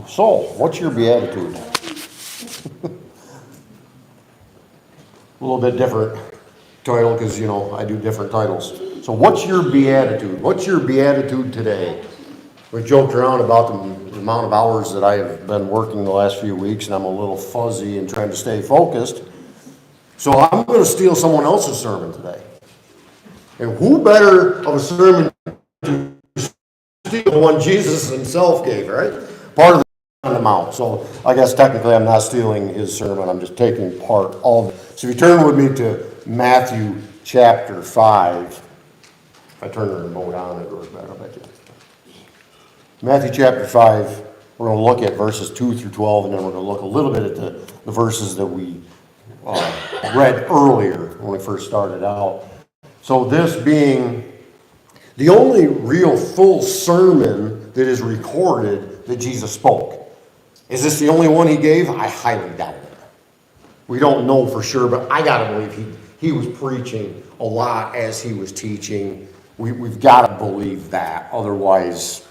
So, what's your beatitude? A little bit different title because, I do different titles. So, what's your beatitude? What's your beatitude today? We joked around about the amount of hours that I have been working the last few weeks, and I'm a little fuzzy and trying to stay focused. So, I'm going to steal someone else's sermon today. And who better of a sermon to steal the one Jesus himself gave, right? Part of the Mount. So I guess technically I'm not stealing his sermon, I'm just taking part of it. So if you turn with me to Matthew chapter 5. If I turn the remote on, it goes better, I bet you. Matthew chapter 5, we're going to look at verses 2 through 12, and then we're going to look a little bit at the verses that we read earlier when we first started out. So this being the only real full sermon that is recorded that Jesus spoke. Is this the only one he gave? I highly doubt it. We don't know for sure, but I got to believe he was preaching a lot as he was teaching. We've got to believe that. Otherwise,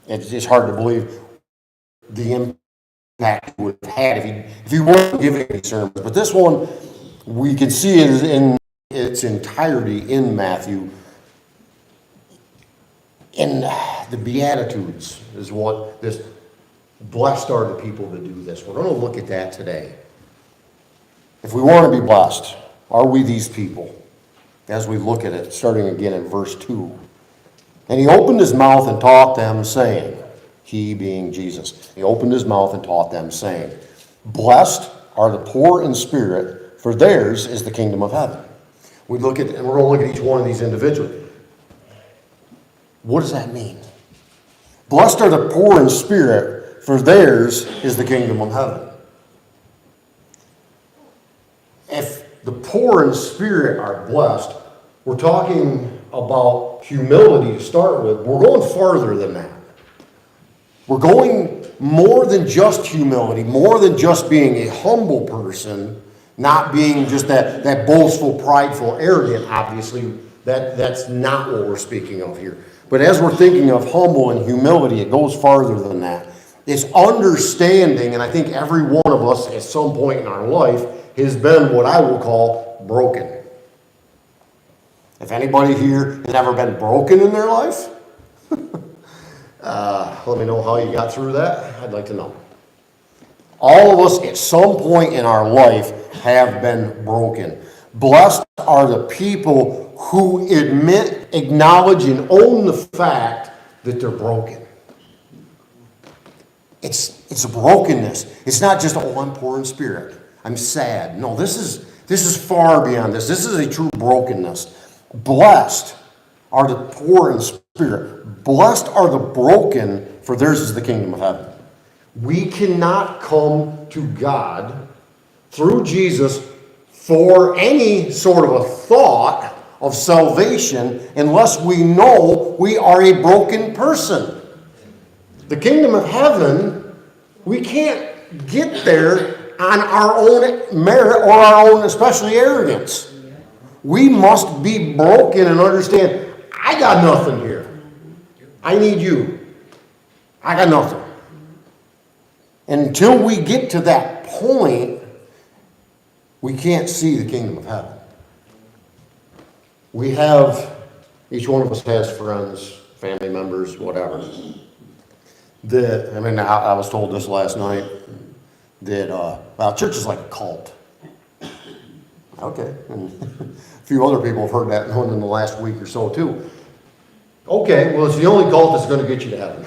it's hard to believe the impact he would have had if he wasn't giving any sermons. But this one, we can see it in its entirety in Matthew. And the Beatitudes is what this, blessed are the people that do this. We're going to look at that today. If we want to be blessed, are we these people? As we look at it, starting again in verse 2. And he opened his mouth and taught them, saying, he being Jesus, he opened his mouth and taught them, saying, blessed are the poor in spirit, for theirs is the kingdom of heaven. We look at, and we're going to look at each one of these individually. What does that mean? Blessed are the poor in spirit, for theirs is the kingdom of heaven. If the poor in spirit are blessed, we're talking about humility to start with. We're going farther than that. We're going more than just humility, more than just being a humble person, not being just that boastful, prideful, arrogant, obviously. That's not what we're speaking of here. But as we're thinking of humble and humility, it goes farther than that. It's understanding, and I think every one of us at some point in our life has been what I will call broken. If anybody here has ever been broken in their life, let me know how you got through that. I'd like to know. All of us at some point in our life have been broken. Blessed are the people who admit, acknowledge, and own the fact that they're broken. It's a brokenness. It's not just, oh, I'm poor in spirit, I'm sad. No, this is far beyond this. This is a true brokenness. Blessed are the poor in spirit. Blessed are the broken, for theirs is the kingdom of heaven. We cannot come to God through Jesus for any sort of a thought of salvation unless we know we are a broken person. The kingdom of heaven, we can't get there on our own merit or our own, especially arrogance. We must be broken and understand, I got nothing here. I need you. I got nothing. And until we get to that point, we can't see the kingdom of heaven. We have, each one of us has friends, family members, whatever. I was told this last night, that church is like a cult. Okay, and a few other people have heard that in the last week or so too. Okay, well, it's the only cult that's going to get you to heaven.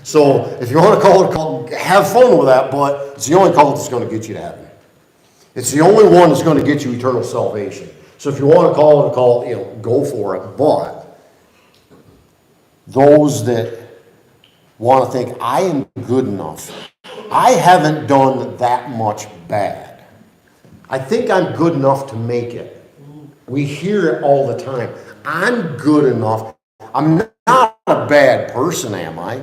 So if you want to call it a cult, have fun with that, but it's the only cult that's going to get you to heaven. It's the only one that's going to get you eternal salvation. So if you want to call it a cult, go for it. But those that want to think, I am good enough, I haven't done that much bad, I think I'm good enough to make it. We hear it all the time. I'm good enough. I'm not a bad person, am I?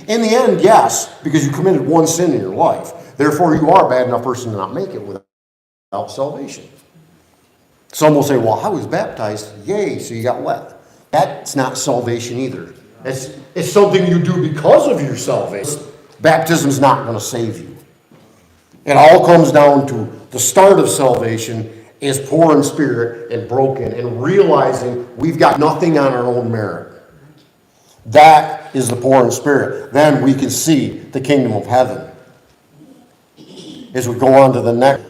In the end, yes, because you committed one sin in your life. Therefore, you are a bad enough person to not make it without salvation. Some will say, well, I was baptized. Yay, so you got wet. That's not salvation either. It's something you do because of your salvation. Baptism's not going to save you. It all comes down to the start of salvation is poor in spirit and broken and realizing we've got nothing on our own merit. That is the poor in spirit. Then we can see the kingdom of heaven. As we go on to the next.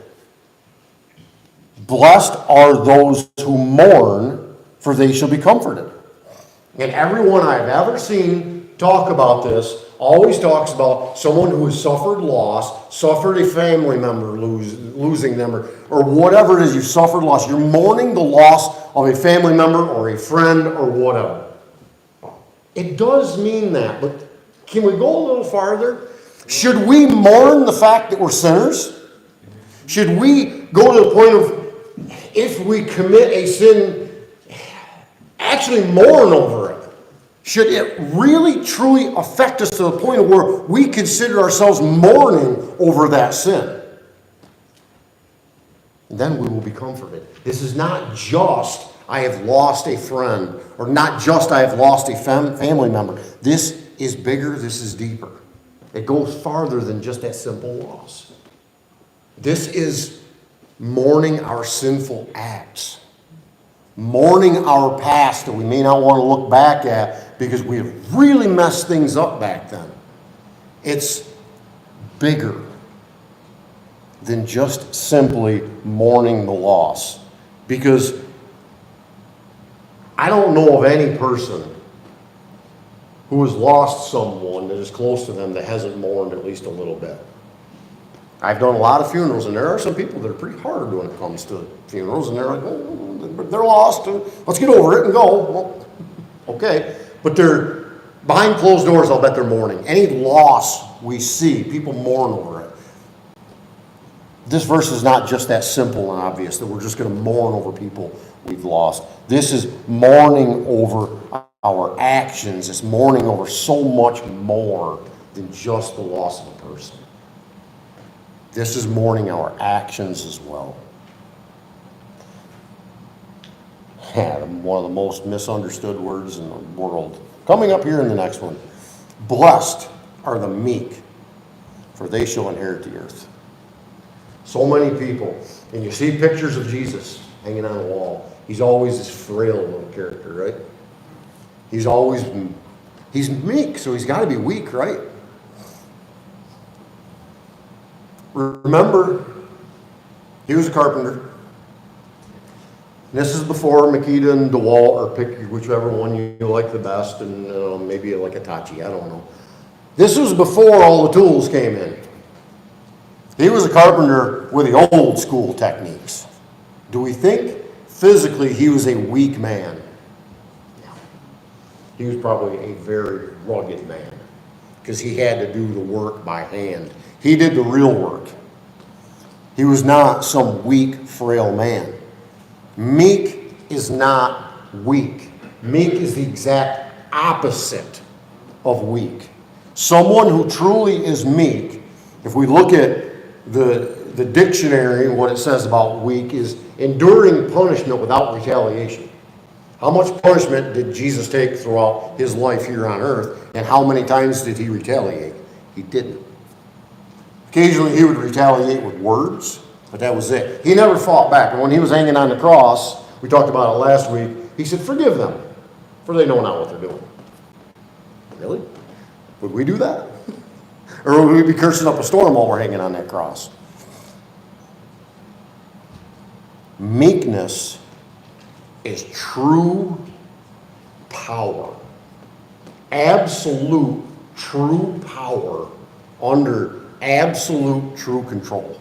Blessed are those who mourn, for they shall be comforted. And everyone I've ever seen talk about this always talks about someone who has suffered loss, suffered a family member losing them, or whatever it is, you've suffered loss. You're mourning the loss of a family member or a friend or whatever. It does mean that, but can we go a little farther? Should we mourn the fact that we're sinners? Should we go to the point of, if we commit a sin, actually mourn over it? Should it really, truly affect us to the point of where we consider ourselves mourning over that sin? And then we will be comforted. This is not just, I have lost a friend, or not just, I have lost a family member. This is bigger, this is deeper. It goes farther than just that simple loss. This is mourning our sinful acts. Mourning our past that we may not want to look back at because we have really messed things up back then. It's bigger than just simply mourning the loss. Because I don't know of any person who has lost someone that is close to them that hasn't mourned at least a little bit. I've done a lot of funerals, and there are some people that are pretty hard when it comes to funerals, and they're like, oh, they're lost, and let's get over it and go. Well, okay. But they're behind closed doors, I'll bet they're mourning. Any loss we see, people mourn over it. This verse is not just that simple and obvious that we're just going to mourn over people we've lost. This is mourning over our actions. It's mourning over so much more than just the loss of a person. This is mourning our actions as well. Yeah, one of the most misunderstood words in the world. Coming up here in the next one. Blessed are the meek, for they shall inherit the earth. So many people, and you see pictures of Jesus hanging on a wall. He's always this frail little character, right? He's meek, so he's got to be weak, right? Remember, he was a carpenter. This is before Makita and DeWalt, or pick whichever one you like the best, and maybe like a Tachi, I don't know. This was before all the tools came in. He was a carpenter with the old school techniques. Do we think physically he was a weak man? No. He was probably a very rugged man because he had to do the work by hand. He did the real work. He was not some weak, frail man. Meek is not weak. Meek is the exact opposite of weak. Someone who truly is meek, if we look at the dictionary, what it says about weak is enduring punishment without retaliation. How much punishment did Jesus take throughout his life here on earth, and how many times did he retaliate? He didn't. Occasionally he would retaliate with words, but that was it. He never fought back. And when he was hanging on the cross, we talked about it last week, he said, forgive them, for they know not what they're doing. Really? Would we do that? Or would we be cursing up a storm while we're hanging on that cross? Meekness is true power. Absolute true power under absolute true control.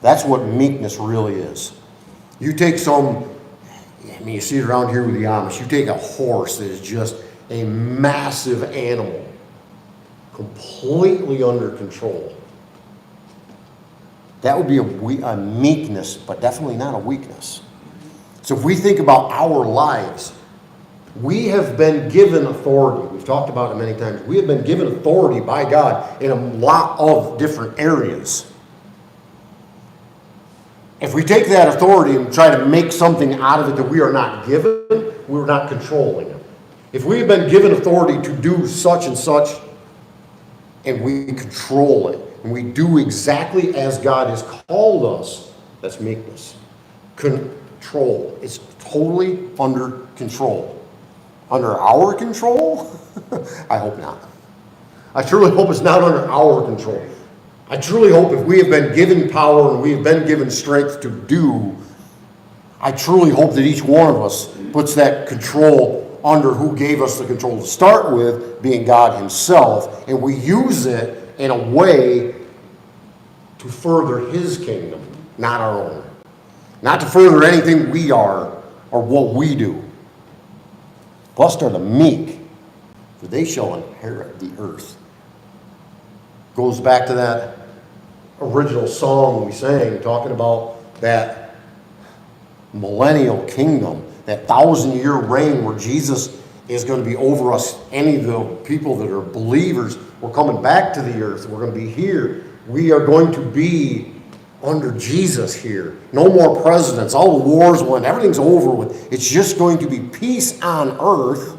That's what meekness really is. You take you see it around here with the Amish. You take a horse that is just a massive animal, completely under control. That would be a meekness, but definitely not a weakness. So if we think about our lives, we have been given authority. We've talked about it many times. We have been given authority by God in a lot of different areas. If we take that authority and try to make something out of it that we are not given, we're not controlling it. if we have been given authority to do such and such, and we control it, and we do exactly as God has called us, that's meekness. Control. It's totally under control. Under our control? I hope not. I truly hope it's not under our control. I truly hope if we have been given power and we have been given strength to do, I truly hope that each one of us puts that control under who gave us the control to start with, being God himself, and we use it in a way to further his kingdom, not our own. Not to further anything we are or what we do. Blessed are the meek, for they shall inherit the earth. Goes back to that original song we sang, talking about that millennial kingdom, that 1,000-year reign where Jesus is going to be over us. Any of the people that are believers, we're coming back to the earth. We're going to be here. We are going to be under Jesus here. No more presidents. All the wars won. Everything's over with. It's just going to be peace on earth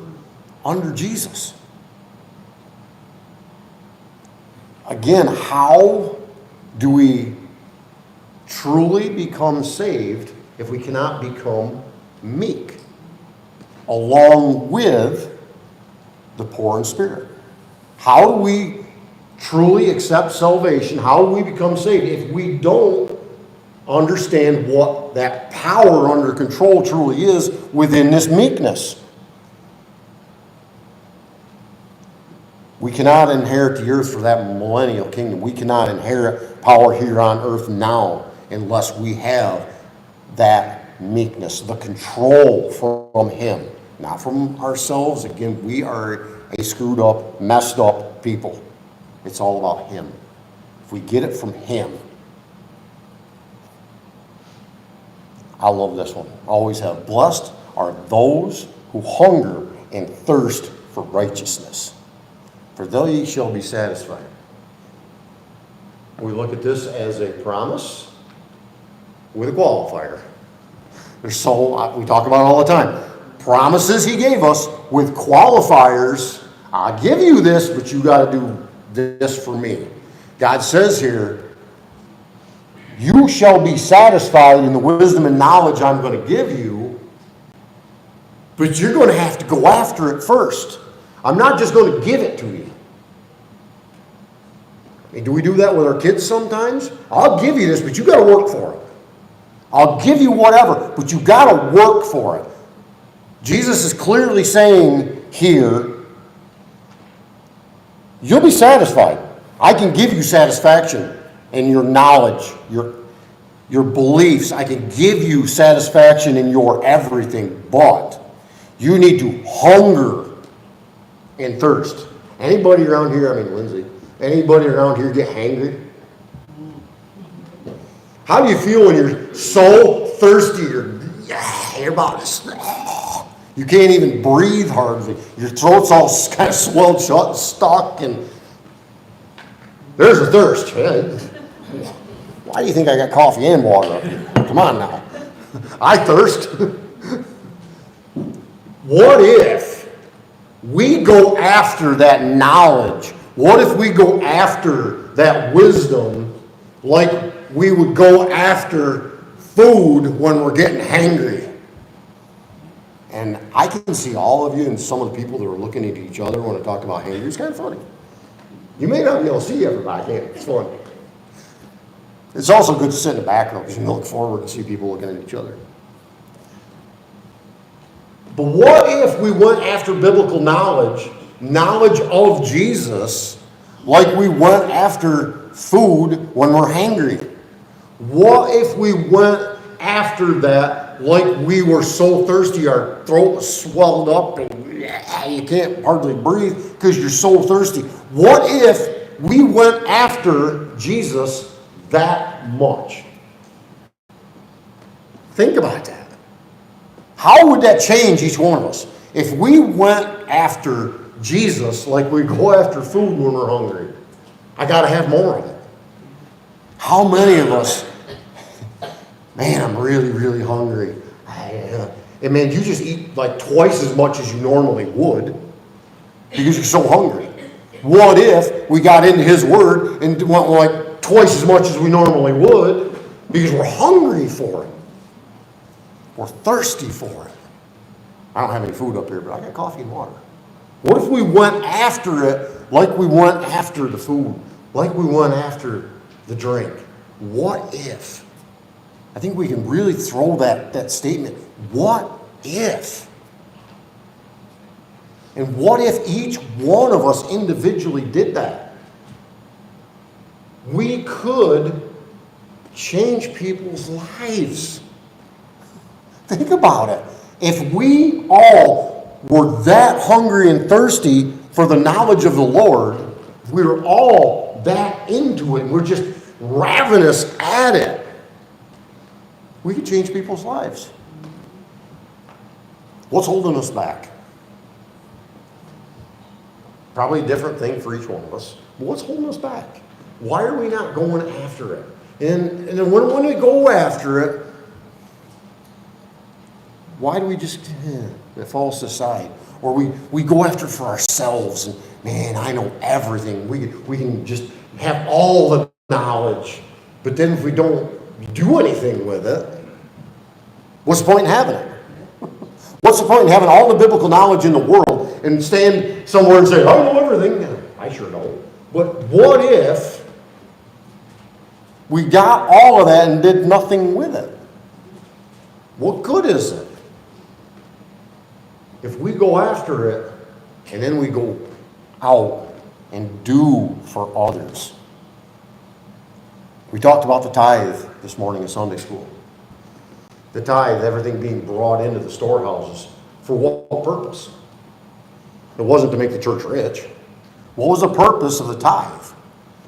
under Jesus. Again, how do we truly become saved if we cannot become meek, along with the poor in spirit? How do we truly accept salvation? How do we become saved if we don't understand what that power under control truly is within this meekness? We cannot inherit the earth for that millennial kingdom. We cannot inherit power here on earth now unless we have that meekness, the control from him, not from ourselves. Again, we are a screwed up, messed up people. It's all about him. If we get it from him. I love this one. Always have. Blessed are those who hunger and thirst for righteousness, for they shall be satisfied. We look at this as a promise with a qualifier. We talk about it all the time. Promises he gave us with qualifiers. I'll give you this, but you got to do this for me. God says here, you shall be satisfied in the wisdom and knowledge I'm going to give you, but you're going to have to go after it first. I'm not just going to give it to you. I mean, do we do that with our kids sometimes? I'll give you this, but you got to work for it. I'll give you whatever, but you got to work for it. Jesus is clearly saying here, you'll be satisfied. I can give you satisfaction in your knowledge, your beliefs. I can give you satisfaction in your everything, but you need to hunger and thirst. Anybody around here, Lindsay, anybody around here get hangry? How do you feel when you're so thirsty, your body's, you can't even breathe hardly. Your throat's all kind of swelled shut and stuck, and there's a thirst. Why do you think I got coffee and water up here? Come on now. I thirst. What if we go after that knowledge? What if we go after that wisdom like we would go after food when we're getting hangry? And I can see all of you and some of the people that are looking at each other when I talk about hangry. It's kind of funny. You may not be able to see everybody, can you? It's fun. It's also good to sit in the background because you can look forward and see people looking at each other. But what if we went after biblical knowledge of Jesus, like we went after food when we're hangry? What if we went after that like we were so thirsty, our throat was swelled up and you can't hardly breathe because you're so thirsty? What if we went after Jesus that much? Think about that. How would that change each one of us? If we went after Jesus like we go after food when we're hungry, I got to have more of it. How many of us, man, I'm really, really hungry. it means you just eat like twice as much as you normally would because you're so hungry. What if we got into His Word and went like twice as much as we normally would because we're hungry for it? We're thirsty for it. I don't have any food up here, but I got coffee and water. What if we went after it like we went after the food, like we went after the drink? What if? I think we can really throw that statement. What if? And what if each one of us individually did that? We could change people's lives. Think about it. If we all were that hungry and thirsty for the knowledge of the Lord, if we were all that into it, and we're just ravenous at it, we could change people's lives. What's holding us back? Probably a different thing for each one of us. But what's holding us back? Why are we not going after it? And then when we go after it, why do we just, it falls aside? Or we go after it for ourselves, and man, I know everything. We can just have all the knowledge. But then if we don't do anything with it, what's the point in having it? What's the point in having all the biblical knowledge in the world and stand somewhere and say, I know everything? I sure don't. But what if we got all of that and did nothing with it? What good is it? If we go after it and then we go out and do for others. We talked about the tithe this morning in Sunday school. The tithe, everything being brought into the storehouses. For what purpose? It wasn't to make the church rich. What was the purpose of the tithe?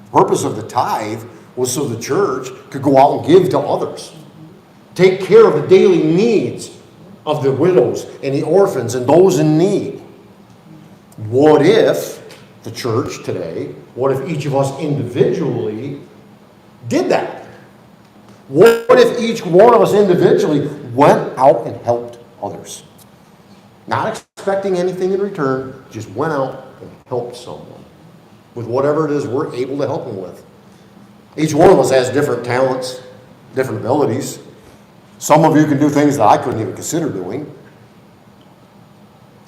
The purpose of the tithe was so the church could go out and give to others. Take care of the daily needs of the widows and the orphans and those in need. What if the church today, what if each of us individually did that? What if each one of us individually went out and helped others? Not expecting anything in return, just went out and helped someone with whatever it is we're able to help them with. Each one of us has different talents, different abilities. Some of you can do things that I couldn't even consider doing.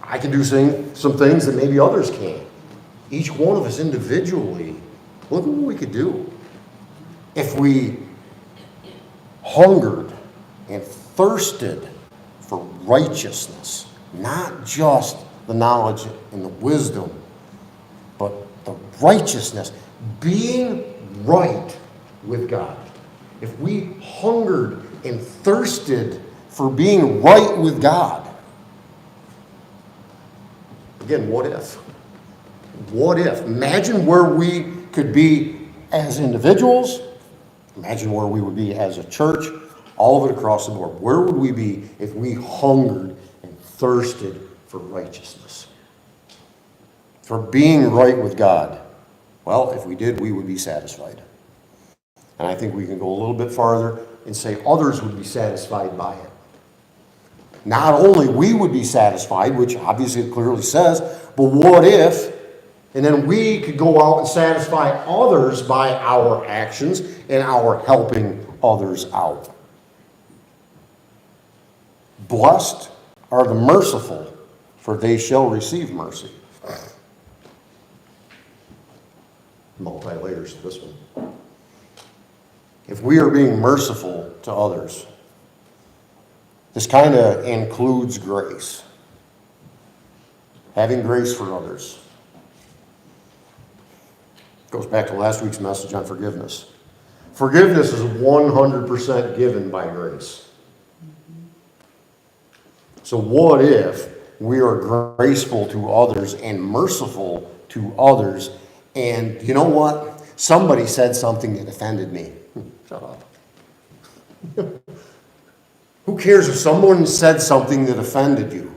I can do some things that maybe others can't. Each one of us individually, look at what we could do if we hungered and thirsted for righteousness, not just the knowledge and the wisdom, but the righteousness, being right with God. If we hungered and thirsted for being right with God, again, what if? What if? Imagine where we could be as individuals. Imagine where we would be as a church, all of it across the board. Where would we be if we hungered and thirsted for righteousness? For being right with God? Well, if we did, we would be satisfied. And I think we can go a little bit farther and say others would be satisfied by it. Not only we would be satisfied, which obviously it clearly says, but what if, and then we could go out and satisfy others by our actions and our helping others out. Blessed are the merciful, for they shall receive mercy. Multi-layers to this one. If we are being merciful to others, this kind of includes grace. Having grace for others. Goes back to last week's message on forgiveness. Forgiveness is 100% given by grace. So what if we are graceful to others and merciful to others, and you know what? Somebody said something that offended me. Shut up. Who cares if someone said something that offended you?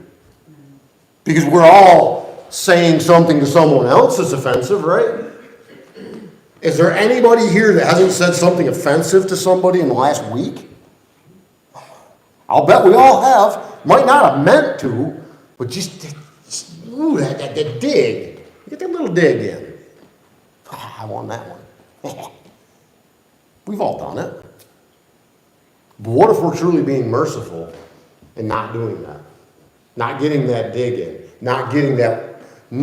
Because we're all saying something to someone else that's offensive, right? Is there anybody here that hasn't said something offensive to somebody in the last week? I'll bet we all have. Might not have meant to, but just ooh, that dig. Get that little dig in. I want that one. We've all done it. But what if we're truly being merciful and not doing that? Not getting that dig in. Not getting that,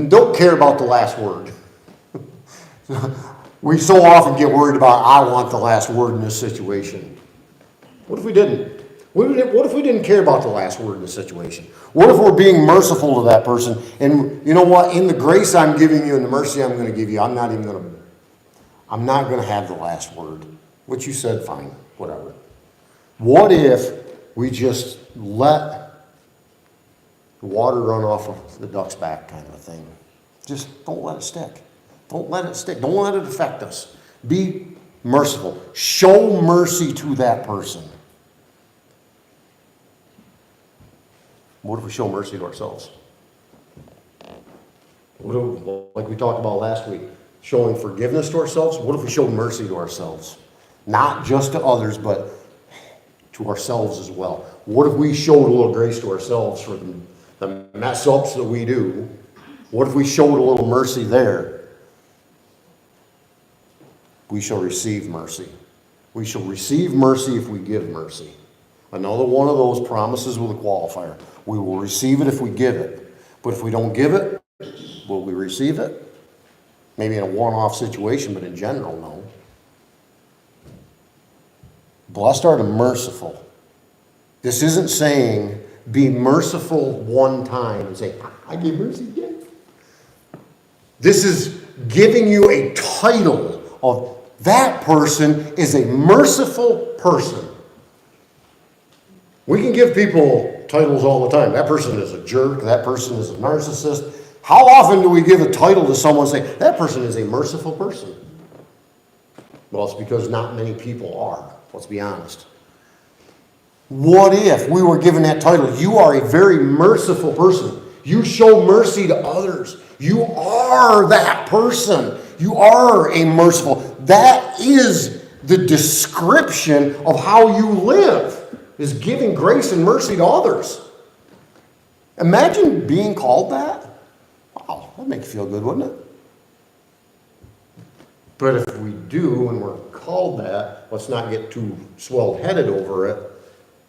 don't care about the last word. We so often get worried about, I want the last word in this situation. What if we didn't? What if we didn't care about the last word in the situation? What if we're being merciful to that person? And you know what? In the grace I'm giving you and the mercy I'm going to give you, I'm not going to have the last word. What you said, fine, whatever. What if we just let the water run off of the duck's back kind of a thing? Just don't let it stick. Don't let it stick. Don't let it affect us. Be merciful. Show mercy to that person. What if we show mercy to ourselves? Like we talked about last week, showing forgiveness to ourselves. What if we show mercy to ourselves? Not just to others, but to ourselves as well. What if we showed a little grace to ourselves for the mess ups that we do? What if we showed a little mercy there? We shall receive mercy. We shall receive mercy if we give mercy. Another one of those promises with a qualifier. We will receive it if we give it. But if we don't give it, will we receive it? Maybe in a one-off situation, but in general, no. Blessed are the merciful. This isn't saying be merciful one time and say, I gave mercy again. This is giving you a title of that person is a merciful person. We can give people titles all the time. That person is a jerk. That person is a narcissist. How often do we give a title to someone and say, that person is a merciful person? Well, it's because not many people are. Let's be honest. What if we were given that title? You are a very merciful person. You show mercy to others. You are that person. You are a merciful. That is the description of how you live, is giving grace and mercy to others. Imagine being called that. Wow, that'd make you feel good, wouldn't it? But if we do and we're called that, let's not get too swelled-headed over it,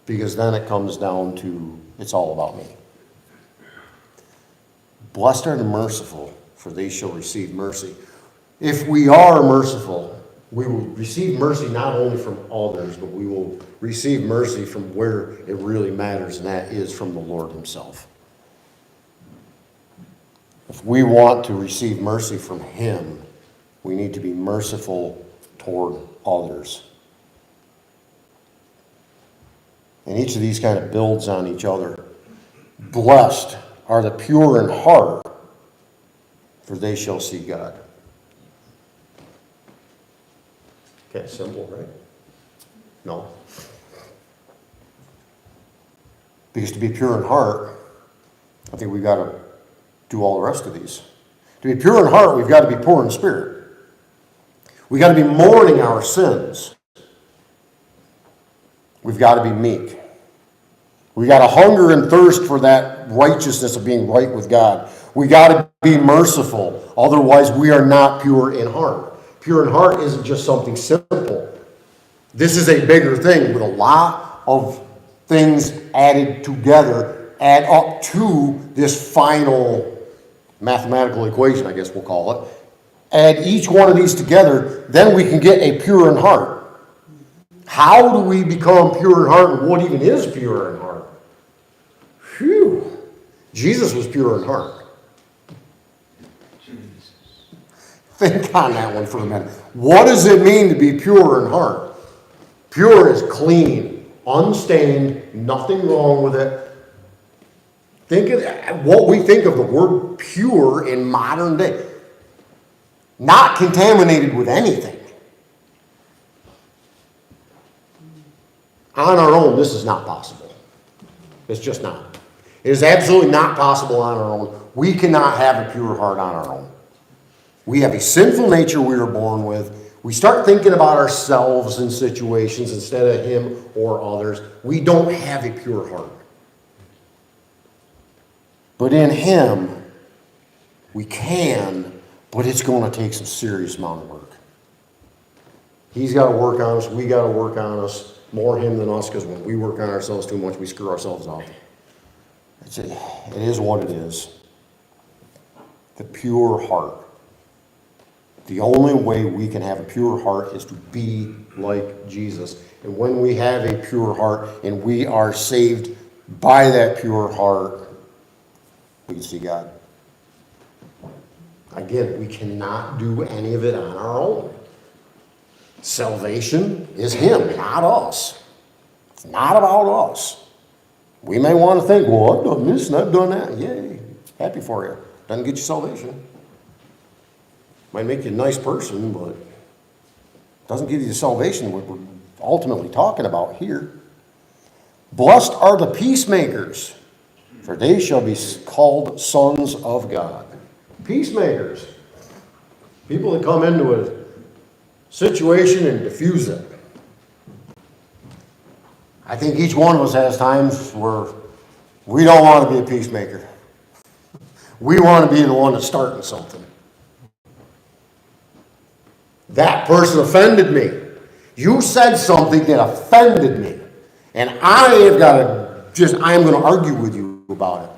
because then it comes down to, it's all about me. Blessed are the merciful, for they shall receive mercy. If we are merciful, we will receive mercy not only from others, but we will receive mercy from where it really matters, and that is from the Lord himself. If we want to receive mercy from him, we need to be merciful toward others. And each of these kind of builds on each other. Blessed are the pure in heart, for they shall see God. Okay, simple, right? No. Because to be pure in heart, I think we've got to do all the rest of these. To be pure in heart, we've got to be poor in spirit. We've got to be mourning our sins. We've got to be meek. We've got to hunger and thirst for that righteousness of being right with God. We've got to be merciful. Otherwise, we are not pure in heart. Pure in heart isn't just something simple. This is a bigger thing with a lot of things added together, add up to this final mathematical equation, I guess we'll call it. Add each one of these together, then we can get a pure in heart. How do we become pure in heart, and what even is pure in heart? Phew. Jesus was pure in heart. Think on that one for a minute. What does it mean to be pure in heart? Pure is clean, unstained, nothing wrong with it. Think of what we think of the word pure in modern day. Not contaminated with anything. On our own, this is not possible. It's just not. It is absolutely not possible on our own. We cannot have a pure heart on our own. We have a sinful nature we were born with. We start thinking about ourselves in situations instead of him or others. We don't have a pure heart. But in Him, we can, but it's going to take some serious amount of work. He's got to work on us. We got to work on us. More Him than us, because when we work on ourselves too much, we screw ourselves up. It is what it is. The pure heart. The only way we can have a pure heart is to be like Jesus. And when we have a pure heart and we are saved by that pure heart, we can see God. Again, we cannot do any of it on our own. Salvation is Him, not us. It's not about us. We may want to think, well, I've done this and I've done that. Yay, happy for you. Doesn't get you salvation. Might make you a nice person, but doesn't give you the salvation what we're ultimately talking about here. Blessed are the peacemakers, for they shall be called sons of God. Peacemakers. People that come into a situation and diffuse it. I think each one of us has times where we don't want to be a peacemaker. We want to be the one that's starting something. That person offended me. You said something that offended me. And I have got to I'm going to argue with you about it.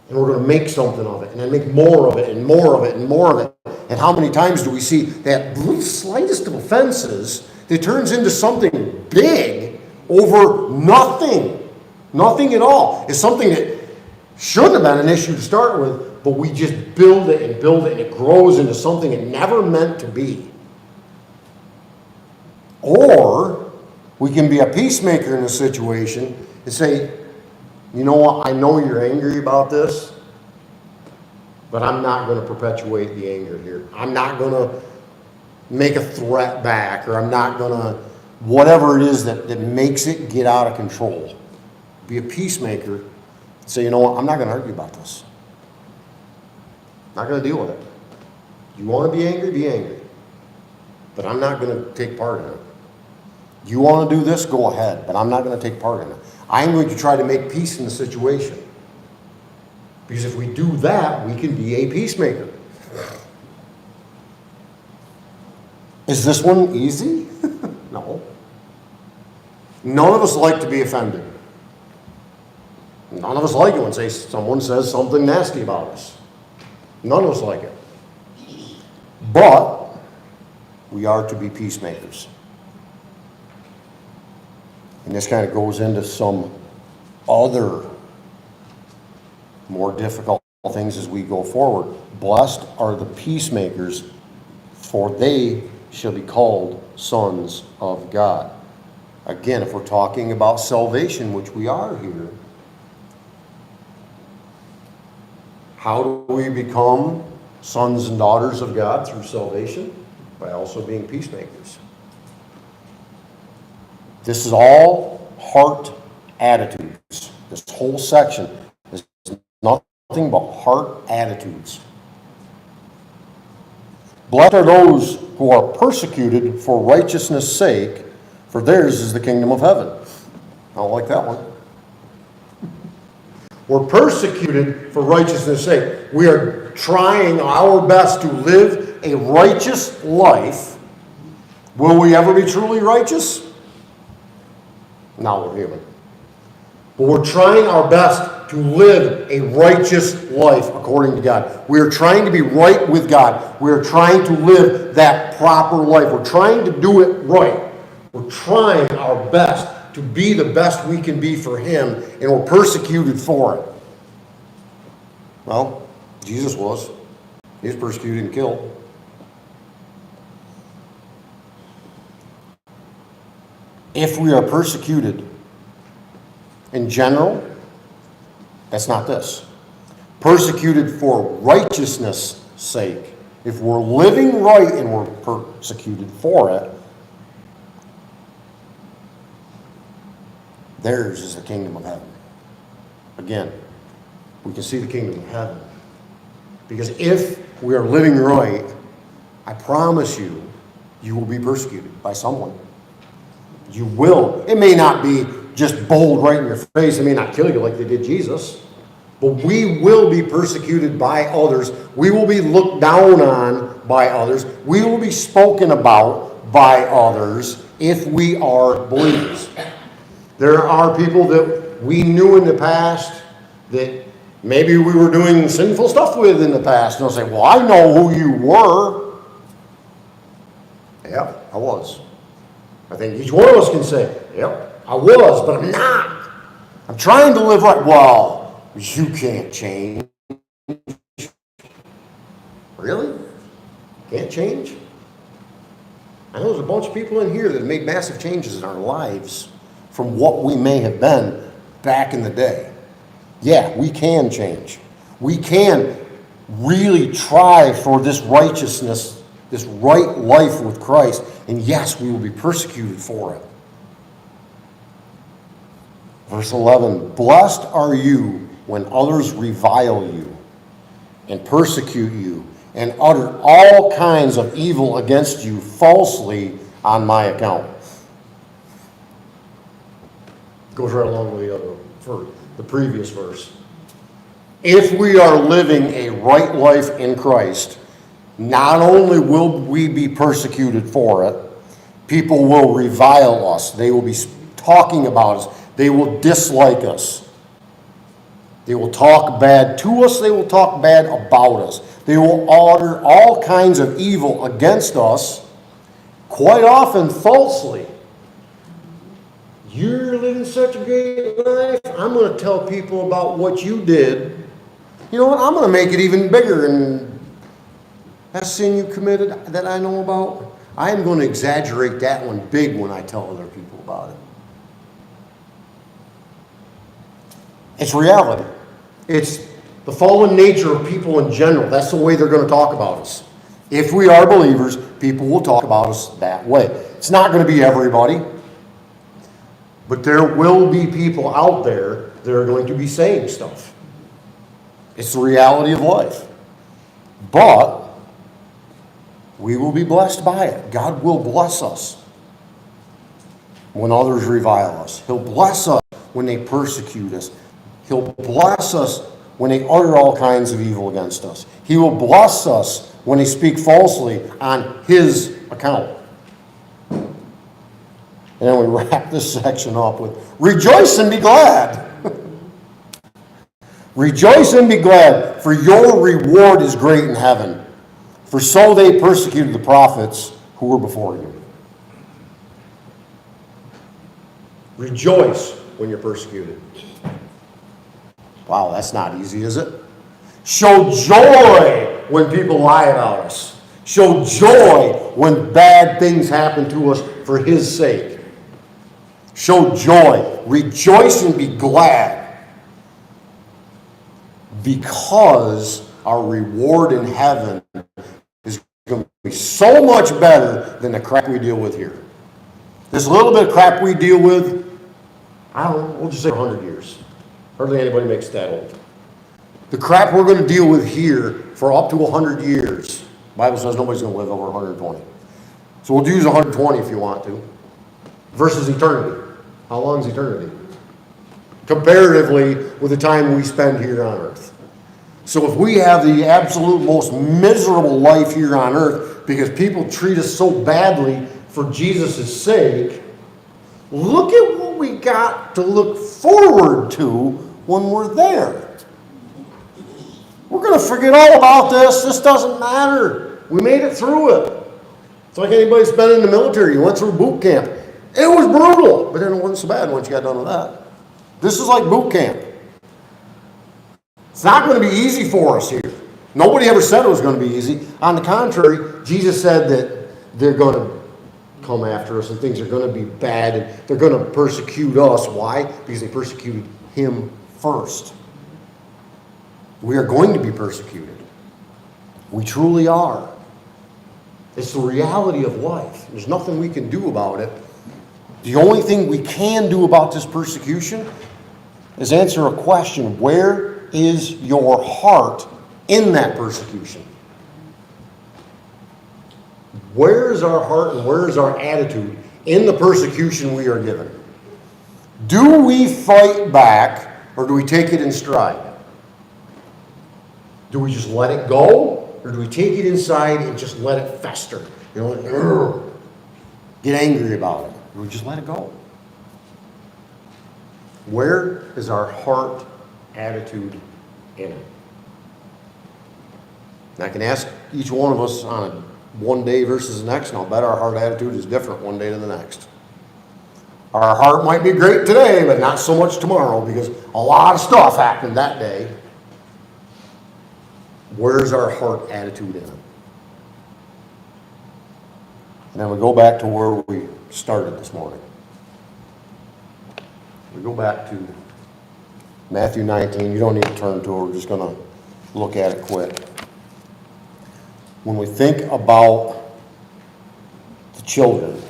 And we're going to make something of it. And then make more of it and more of it and more of it. And how many times do we see that little slightest of offenses that turns into something big over nothing? Nothing at all. It's something that shouldn't have been an issue to start with, but we just build it and it grows into something it never meant to be. Or we can be a peacemaker in a situation and say, you know what, I know you're angry about this, but I'm not going to perpetuate the anger here. I'm not going to make a threat back, or I'm not going to, whatever it is that makes it get out of control. Be a peacemaker. Say, you know what, I'm not going to argue about this. Not going to deal with it. You want to be angry? Be angry. But I'm not going to take part in it. You want to do this? Go ahead. But I'm not going to take part in it. I'm going to try to make peace in the situation. Because if we do that, we can be a peacemaker. Is this one easy? No. None of us like to be offended. None of us like it when someone says something nasty about us. None of us like it. But we are to be peacemakers. And this kind of goes into some other more difficult things as we go forward. Blessed are the peacemakers, for they shall be called sons of God. Again, if we're talking about salvation, which we are here, how do we become sons and daughters of God through salvation? By also being peacemakers. This is all heart attitudes. This whole section is nothing but heart attitudes. Blessed are those who are persecuted for righteousness' sake, for theirs is the kingdom of heaven. I don't like that one. We're persecuted for righteousness' sake. We are trying our best to live a righteous life. Will we ever be truly righteous? No, we're human. But we're trying our best to live a righteous life according to God. We are trying to be right with God. We are trying to live that proper life. We're trying to do it right. We're trying our best to be the best we can be for Him, and we're persecuted for it. Well, Jesus was. He was persecuted and killed. If we are persecuted in general, that's not this. Persecuted for righteousness' sake. If we're living right and we're persecuted for it, theirs is the kingdom of heaven. Again, we can see the kingdom of heaven. Because if we are living right, I promise you, you will be persecuted by someone. You will. It may not be just bold right in your face. They may not kill you like they did Jesus. But we will be persecuted by others. We will be looked down on by others. We will be spoken about by others if we are believers. There are people that we knew in the past that maybe we were doing sinful stuff with in the past. And they'll say, well, I know who you were. Yep, I was. I think each one of us can say, yep, I was, but I'm not. I'm trying to live right. Well, you can't change. Really? Can't change? I know there's a bunch of people in here that have made massive changes in our lives from what we may have been back in the day. Yeah, we can change. We can really try for this righteousness, this right life with Christ, and yes, we will be persecuted for it. Verse 11, blessed are you when others revile you and persecute you and utter all kinds of evil against you falsely on my account. Goes right along with the other, for the previous verse. If we are living a right life in Christ, not only will we be persecuted for it, people will revile us. They will be talking about us. They will dislike us. They will talk bad to us. They will talk bad about us. They will utter all kinds of evil against us, quite often falsely. You're living such a great life. I'm going to tell people about what you did. You know what? I'm going to make it even bigger. And that sin you committed that I know about, I am going to exaggerate that one big when I tell other people about it. It's reality. It's the fallen nature of people in general. That's the way they're going to talk about us. If we are believers, people will talk about us that way. It's not going to be everybody, but there will be people out there that are going to be saying stuff. It's the reality of life. But we will be blessed by it. God will bless us when others revile us. He'll bless us when they persecute us. He'll bless us when they utter all kinds of evil against us. He will bless us when they speak falsely on His account. And then we wrap this section up with, rejoice and be glad. Rejoice and be glad, for your reward is great in heaven. For so they persecuted the prophets who were before you. Rejoice when you're persecuted. Wow, that's not easy, is it? Show joy when people lie about us. Show joy when bad things happen to us for His sake. Show joy. Rejoice and be glad. Because our reward in heaven is going to be so much better than the crap we deal with here. This little bit of crap we deal with, I don't know, we'll just say 100 years. Hardly anybody makes it that old. The crap we're going to deal with here for up to 100 years, the Bible says nobody's going to live over 120. So we'll use 120 if you want to, versus eternity. How long is eternity? Comparatively with the time we spend here on earth. So if we have the absolute most miserable life here on earth because people treat us so badly for Jesus' sake, look at what we got to look forward to when we're there. We're going to forget all about this. This doesn't matter. We made it through it. It's like anybody that's been in the military. You went through boot camp. It was brutal, but then it wasn't so bad once you got done with that. This is like boot camp. It's not going to be easy for us here. Nobody ever said it was going to be easy. On the contrary, Jesus said that they're going to come after us and things are going to be bad and they're going to persecute us. Why? Because they persecuted Him first. We are going to be persecuted. We truly are. It's the reality of life. There's nothing we can do about it. The only thing we can do about this persecution is answer a question. Where is your heart in that persecution? Where is our heart and where is our attitude in the persecution we are given? Do we fight back or do we take it in stride? Do we just let it go or do we take it inside and just let it fester? You know, get angry about it. Or we just let it go. Where is our heart attitude in it? And I can ask each one of us on a one day versus the next, and I'll bet our heart attitude is different one day to the next. Our heart might be great today, but not so much tomorrow because a lot of stuff happened that day. Where's our heart attitude in it? And then we go back to where we started this morning. We go back to Matthew 19. You don't need to turn to it. We're just going to look at it quick. When we think about the children,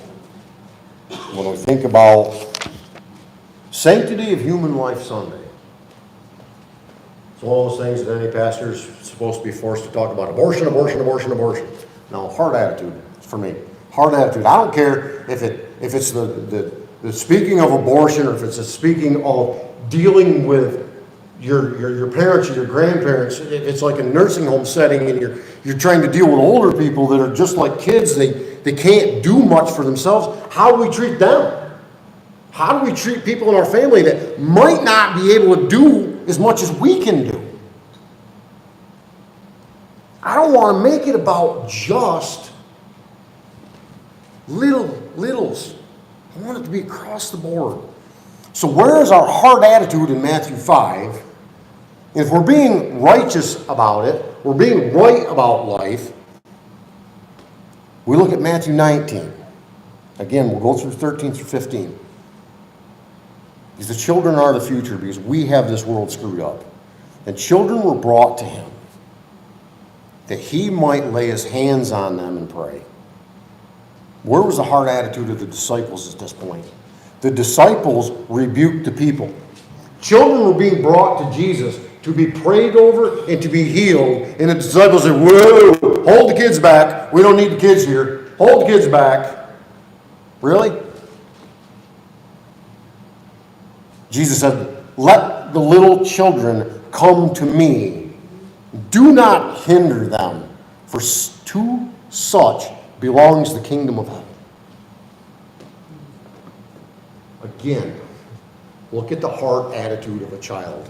when we think about Sanctity of Human Life Sunday, it's one of those things that any pastor is supposed to be forced to talk about. Abortion, abortion, abortion, abortion. Now, heart attitude for me. Heart attitude. I don't care if it's the speaking of abortion or if it's a speaking of dealing with your parents or your grandparents. It's like a nursing home setting and you're trying to deal with older people that are just like kids. They can't do much for themselves. How do we treat them? How do we treat people in our family that might not be able to do as much as we can do? I don't want to make it about just littles. I want it to be across the board. So where is our heart attitude in Matthew 5? If we're being righteous about it, we're being right about life, we look at Matthew 19. Again, we'll go through 13 through 15. Because the children are the future, because we have this world screwed up. And children were brought to him that he might lay his hands on them and pray. Where was the heart attitude of the disciples at this point? The disciples rebuked the people. Children were being brought to Jesus to be prayed over and to be healed. And the disciples said, whoa, hold the kids back. We don't need the kids here. Hold the kids back. Really? Jesus said, let the little children come to me. Do not hinder them, for to such belongs the kingdom of heaven. Again, look at the heart attitude of a child.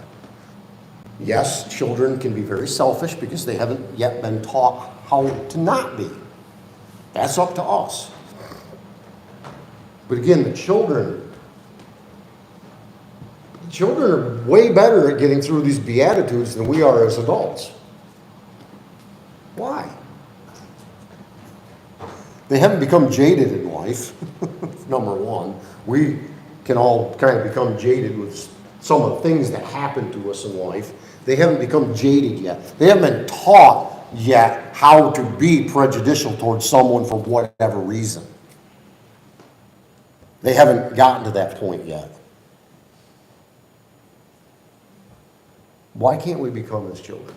Yes, children can be very selfish because they haven't yet been taught how to not be. That's up to us. But again, the children are way better at getting through these Beatitudes than we are as adults. Why? They haven't become jaded in life, number one. We can all kind of become jaded with some of the things that happen to us in life. They haven't become jaded yet. They haven't been taught yet how to be prejudicial towards someone for whatever reason. They haven't gotten to that point yet. Why can't we become as children?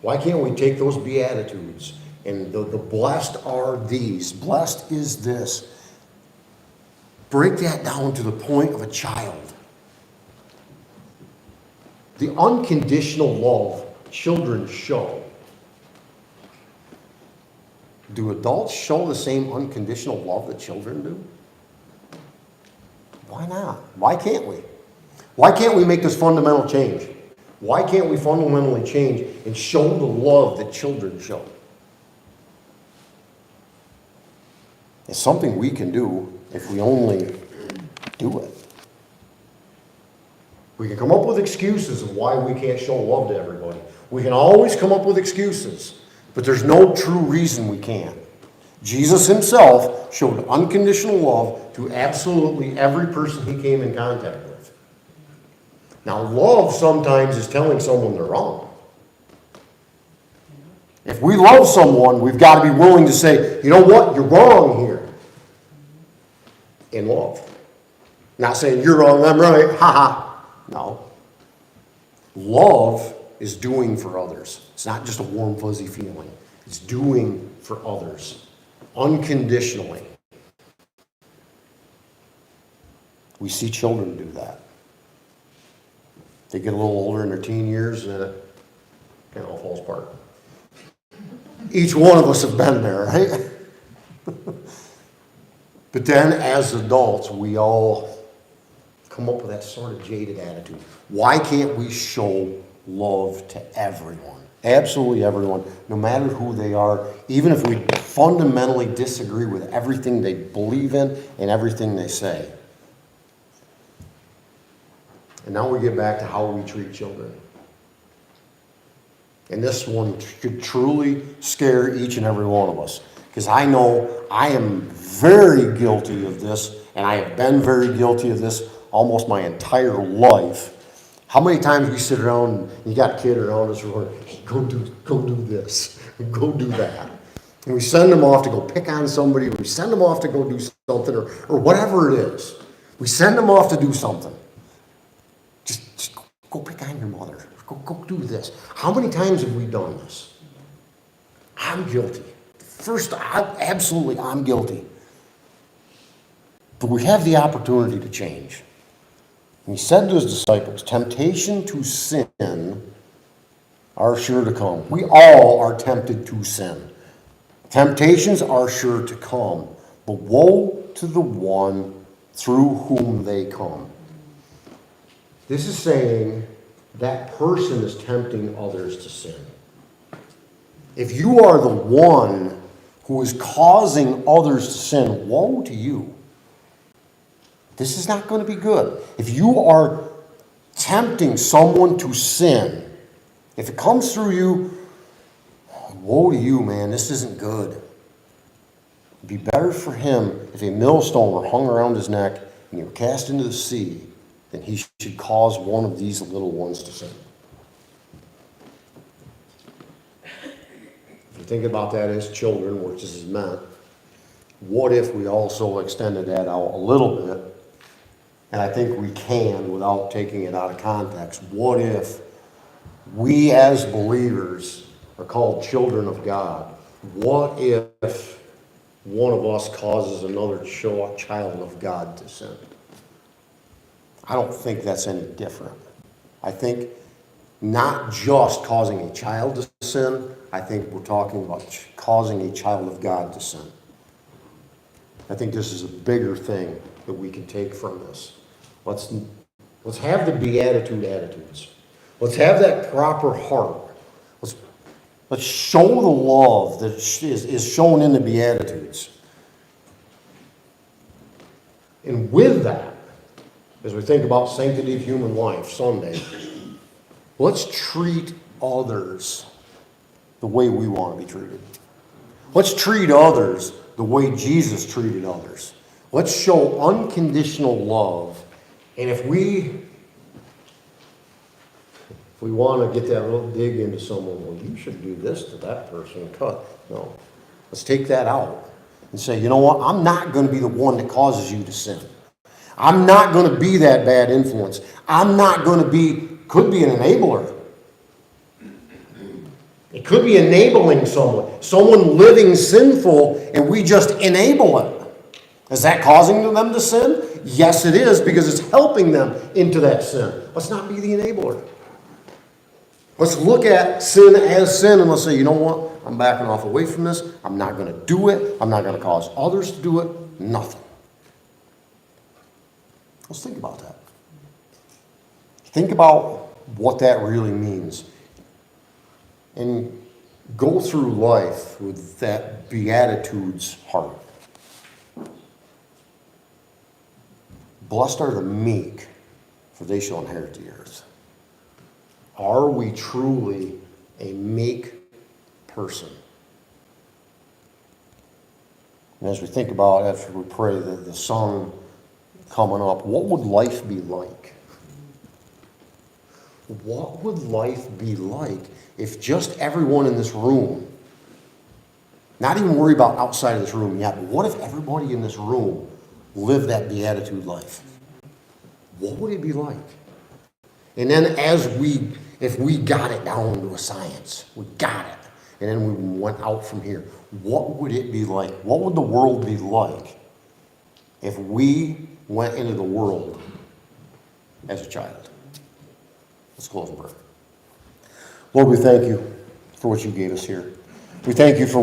Why can't we take those Beatitudes and the blessed are these, blessed is this, break that down to the point of a child? The unconditional love children show. Do adults show the same unconditional love that children do? Why not? Why can't we? Why can't we make this fundamental change? Why can't we fundamentally change and show the love that children show? It's something we can do if we only do it. We can come up with excuses of why we can't show love to everybody. We can always come up with excuses, but there's no true reason we can't. Jesus himself showed unconditional love to absolutely every person he came in contact with. Now, love sometimes is telling someone they're wrong. If we love someone, we've got to be willing to say, you know what, you're wrong here. In love. Not saying you're wrong, I'm right, ha. No. Love is doing for others. It's not just a warm, fuzzy feeling. It's doing for others. Unconditionally. We see children do that. They get a little older in their teen years and it kind of all falls apart. Each one of us have been there, right? But then as adults, we all come up with that sort of jaded attitude. Why can't we show love to everyone? Absolutely everyone, no matter who they are, even if we fundamentally disagree with everything they believe in and everything they say. And now we get back to how we treat children. And this one could truly scare each and every one of us. Because I know I am very guilty of this, and I have been very guilty of this almost my entire life. How many times we sit around and you got a kid around us who are, hey, go do this, go do that. And we send them off to go pick on somebody, or we send them off to go do something, or whatever it is. We send them off to do something. Just go pick on your mother. Go do this. How many times have we done this? I'm guilty. First, I'm guilty. But we have the opportunity to change. And he said to his disciples, temptation to sin are sure to come. We all are tempted to sin. Temptations are sure to come. But woe to the one through whom they come. This is saying that person is tempting others to sin. If you are the one who is causing others to sin, woe to you. This is not going to be good. If you are tempting someone to sin, if it comes through you, woe to you, man. This isn't good. It'd be better for him if a millstone were hung around his neck and he were cast into the sea than he should cause one of these little ones to sin. If you think about that as children, which this is meant, what if we also extended that out a little bit? And I think we can without taking it out of context. What if we as believers are called children of God? What if one of us causes another child of God to sin? I don't think that's any different. I think not just causing a child to sin, I think we're talking about causing a child of God to sin. I think this is a bigger thing that we can take from this. Let's have the beatitude attitudes. Let's have that proper heart. Let's show the love that is shown in the beatitudes. And with that, as we think about sanctity of human life Sunday, let's treat others the way we want to be treated. Let's treat others the way Jesus treated others. Let's show unconditional love. And if we want to get that little dig into someone, well, you should do this to that person. No. Let's take that out and say, you know what? I'm not going to be the one that causes you to sin. I'm not going to be that bad influence. I'm not going to be, could be an enabler. It could be enabling someone living sinful, and we just enable it. Is that causing them to sin? Yes, it is, because it's helping them into that sin. Let's not be the enabler. Let's look at sin as sin, and let's say, you know what? I'm backing off away from this. I'm not going to do it. I'm not going to cause others to do it. Nothing. Let's think about that. Think about what that really means. And go through life with that Beatitudes heart. Blessed are the meek, for they shall inherit the earth. Are we truly a meek person? And as we think about, after we pray the song coming up, what would life be like? What would life be like if just everyone in this room, not even worry about outside of this room yet, but what if everybody in this room lived that beatitude life? What would it be like? And then if we got it down to a science, we got it, and then we went out from here, what would it be like? What would the world be like if we went into the world as a child. Let's close in prayer. Lord, we thank you for what you gave us here. We thank you for